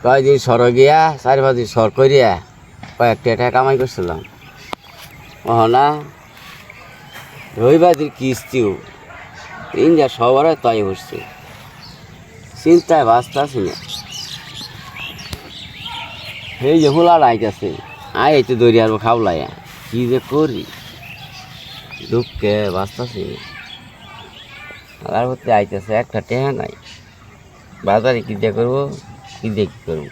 কয়েকদিন সর গিয়া 4-5 দিন সর করিয়া কয়েকটা টাকা কামাই করছিলাম না রবিবারের কিস্তিও ইন্ডিয়া সবার তাই হচ্ছে চিন্তায় বাঁচতেছি না এই যে হোলা লাইতেছে আয় একটু দৌড়ি আর খাওলাইয়া কি যে করি দুঃখে বাঁচতেছি আর হতে আইতেছে একটা টেহা নাই বাজারে কি দিয়ে করবো কি দিয়ে কি করবো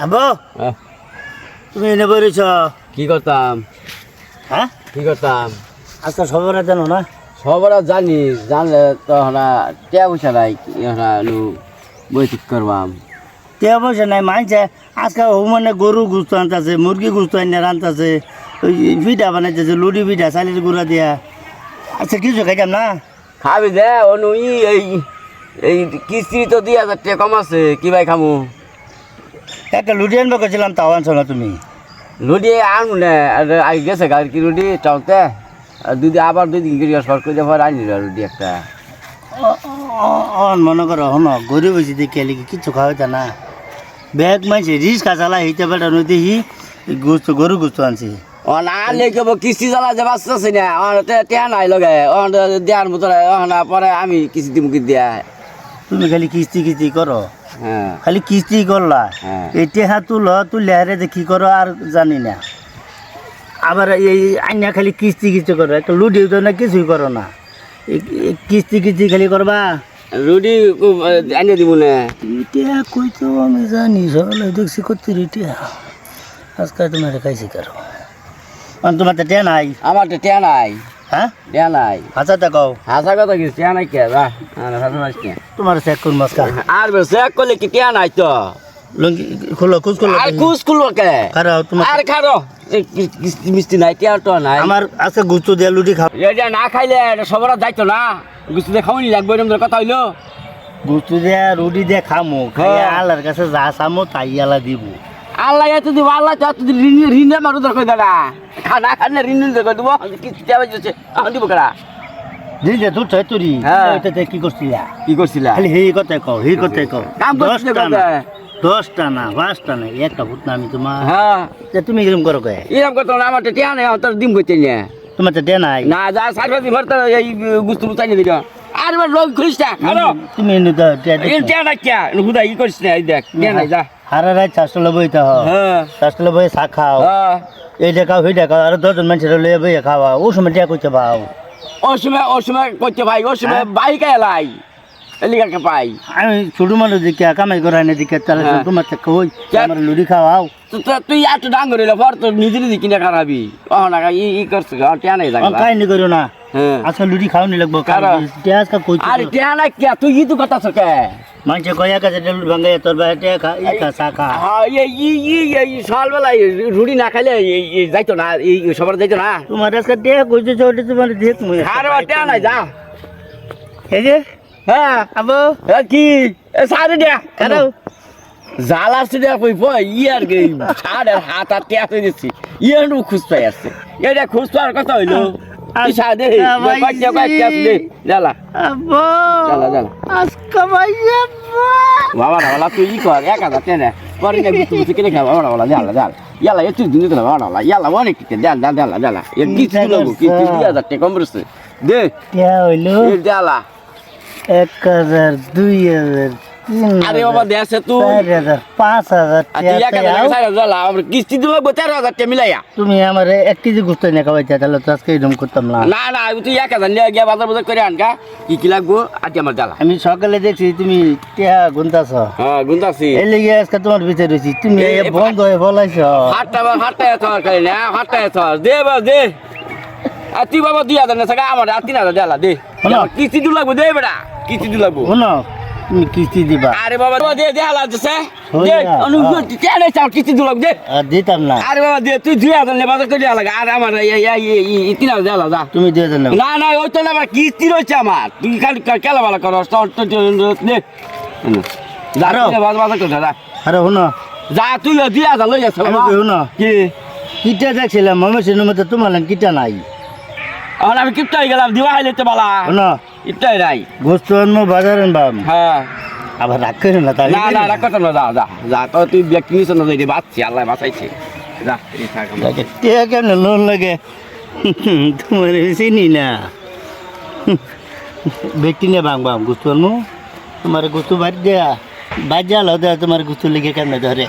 আব্বু তুমি এনে বলেছ কি করতাম হ্যাঁ কি করতাম আজকাল সবার জানো না সবার জানি জানলে তো টিয়া পয়সা নাই বই ঠিক করবাম তে পয়সা নাই মানছে আজকাল মানে গরু গুস্ত আনতেছে মুরগি গুস্ত আনে রানতেছে ওই পিঠা বানাইতেছে লুডি পিঠা চালের গুঁড়া দিয়া আচ্ছা কিছু খাইতাম না খাবি দে অনু এই এই কিস্তি তো 2,000 টাকা কম আছে কি ভাই খামু একটা লুডি আনবে করছিলাম তাও আনছো না তুমি লুডি আনু না আই গেছে গাড়ি কি লুডি টাউতে আবার 2 দিন করে সর করে দেওয়ার আনি লুডি একটা মনে করো হন গরিব হয়েছি দেখে লিখি কিছু খাওয়াইতা না ব্যাগ মানছে রিক্সা চালা হইতে পারে দেখি গুস্ত গরু গুস্ত আনছি না লেখব কিস্তি চালা যে বাঁচতেছি না টেয়া নাই লগে দেওয়ার মতো পরে আমি কিস্তি মুখি দিয়া তুমি খালি কিস্তি কিস্তি করো হ্যাঁ খালি কিস্তি করলা হ্যাঁ। এই টেহা তুলে হারে যে কি করো আর জানি না আবার এই আইনা খালি কিস্তি কিস্তি করো একটা লুডি তো না কিছুই করো না কিস্তি কিস্তি খালি করবা রুডি আনিয়ে দিব না টেহা কই তো আমি জানি সকালে দেখছি করতে টেহা আজকাল তোমার খাইছি কারো তোমার তো টেহা নাই আমার তো টেয়া নাই হ্যাঁ টেয়া নাই আচ্ছা তা কও হাসা কথা কি টেয়া নাই কে যা কে তোমার চেক করুন মাস্কা আর চেক করলে কি টেয়া নাই তো লঙ্গি খুলো কুচ খুলো আর কুস খুলবো কে খারো তোমার আর খারো কিস্তি মিস্তি নাই টেয়া তো নাই আমার আজকে গুস্ত দিয়া লুডি খাও এটা না খাইলে সবার যাইতো না গুস্তি দিয়ে খাওয়ানি লাগবে এরকম কথা হইলো গুস্ত দিয়া রুটি দিয়া খামো খাইয়া আল্লাহর কাছে যা চামো তাই আল্লাহ দিব আল্লাহ এত দিব আল্লাহ তো ঋণ মানুষ দরকার দাদা খানা খানে ঋণ দরকার দিব কিস্তি দেওয়া যাচ্ছে দিব কেনা দিলে তোর ছয় তুরি হ্যাঁ। ওইটাতে কি করছিলা কি করছিলা খালি হেই কথাই কও হেই কথাই কও কাম করছিলে 10টা না 5টা না একটা ভূত না আমি তোমার হ্যাঁ যে তুমি এরকম করো কে এরকম করতো না আমার টিয়া নেই তোর ডিম করতে নিয়ে তোমার তো দে নাই না যা 4-5 ভরতে এই গুস্তু বুতাই দিল আর এবার লোক খুলিসটা কারো তুমি এনে দাও টিয়া না কিয়া হুদা ই করিস না এই দেখ টিয়া নাই যা হারা রাত চাষলে বইতে হও হ্যাঁ চাষলে বই চা খাও হ্যাঁ এই দেখাও হই দেখাও আর 10জন মানুষের লইয়া বইয়া খাওয়া ও সময় টিয়া কইতে পাও ও সময় করছে ভাই ও সময় বাইকে এলাই এলিগাকে পাই আমি ছোট মানুষ দিকে কামাই করাই না দিকে তাহলে হ্যাঁ। তোমার থেকে ওই আমার লুডি খাওয়াও তুই এত ডাঙ্গর এলে পর তোর নিজের দিকে কিনে খারাপি ও না ই করছে টিয়া নাই লাগে কাহিনী করো না হ্যাঁ আজকে লুডি খাওয়ানি লাগবো কারো? টিয়া আজকে কই আরে টিয়া নাই কিয়া তুই ই তো কথা সকে মানুষে কয়া কাছে লুডি ভাঙে তোর ভাই টিয়া খা ই খা চা খা হ্যাঁ এই সকালবেলা রুটি না খাইলে যাইতো না এই সবার যাইতো না তোমার আজকে টিয়া কইছে ওটা তোমার দেখ মুই আরে টিয়া নাই যা এই যে হ্যাঁ আবো কি সারে দে কারো জালা সিধা কই ইয়ার গে সাড়ে হাত আর টিয়া তুই দিচ্ছি ইয়ার খুঁজ পাই আসছে এটা খুঁজ পাওয়ার কথা হইলো সাদে জ্বালা আবো জ্বালা জ্বালা আজকে ভাইয়া বাবা বাবা তুই ই কর 1000 টাকা পরে না বিটু বিটু কিনে খাওয়া বাবা জ্বালা জ্বালা ইয়ালা একটু দিন দিতে বাবা ইয়ালা অনেক টিকে জ্বালা জ্বালা জ্বালা এক কি ছিল কি 2000 টাকা কম বসে দে টিয়া হইলো জ্বালা 1000 2000 আরে বাবা দেশে তুই 4000 5000 জ্বালা কিস্তি দিল 13000 টাকা মিলাইয়া তুমি আমার 1 কেজি গুস্ত না খাওয়াইতে তাহলে তো আজকে এরকম করতাম না না না তুই 1000 নিয়ে গিয়া বাজার বাজার করে আনকা কি লাগবো আজ আমার জ্বালা আমি সকালে দেখছি তুমি টিয়া গুনতাছ হ্যাঁ গুন্দাসি এই লেগে আজকে তোমার ভিতরে রয়েছি তুমি বন্ধ হয়ে বলাইছ হাটটা এথর করে না হাটটা এথর দে বা দে আর তুই বাবা 2000 না থাকা আমার 3000 জ্বালা দে কিস্তি দিল লাগবো দে বেটা কিস্তি দিল লাগবো শোনো তুমি কিস্তি দিবা আরে বাবা দে দে হালা দিছে দে অনুগুণ টিয়ানে চাও কিস্তি দিল লাগবে আর দিতাম না আরে বাবা দে তুই 2000 নে বাজার করে লাগা আর আমার এই 3000 জ্বালা যা তুমি দিয়ে দেন না না ওই তো না আমার কিস্তি রয়েছে আমার তুই খালি কেলা বালা করো তো দে যা বাজার করে যা আরে শোনো যা তুই 2000 লই যাস আমি শোনো কি কিটা দেখছিলাম মামা সিনের মধ্যে তোমার কিটা নাই আর আমি কিপটাই গেলাম দিবা হাইলে তো বালা শোনো ইটাই নাই গোস্ত আনবো বাজার আনবাম হ্যাঁ আবার রাগ করে না তাহলে না না রাখ কথা না, যা যা যা তো তুই ব্যক্তি নিছ না যে বাঁচছি, আল্লাহ বাঁচাইছে, যা এই থাক আমরা। টিয়া কেমন লোন লাগে তোমার চিনি না ব্যক্তি নিয়ে ভাঙবাম গুস্তু তোমার গুস্তু বাদ দেয়া বাদ যাও দেয়া তোমার গুস্তু লিখে কেমনে ধরে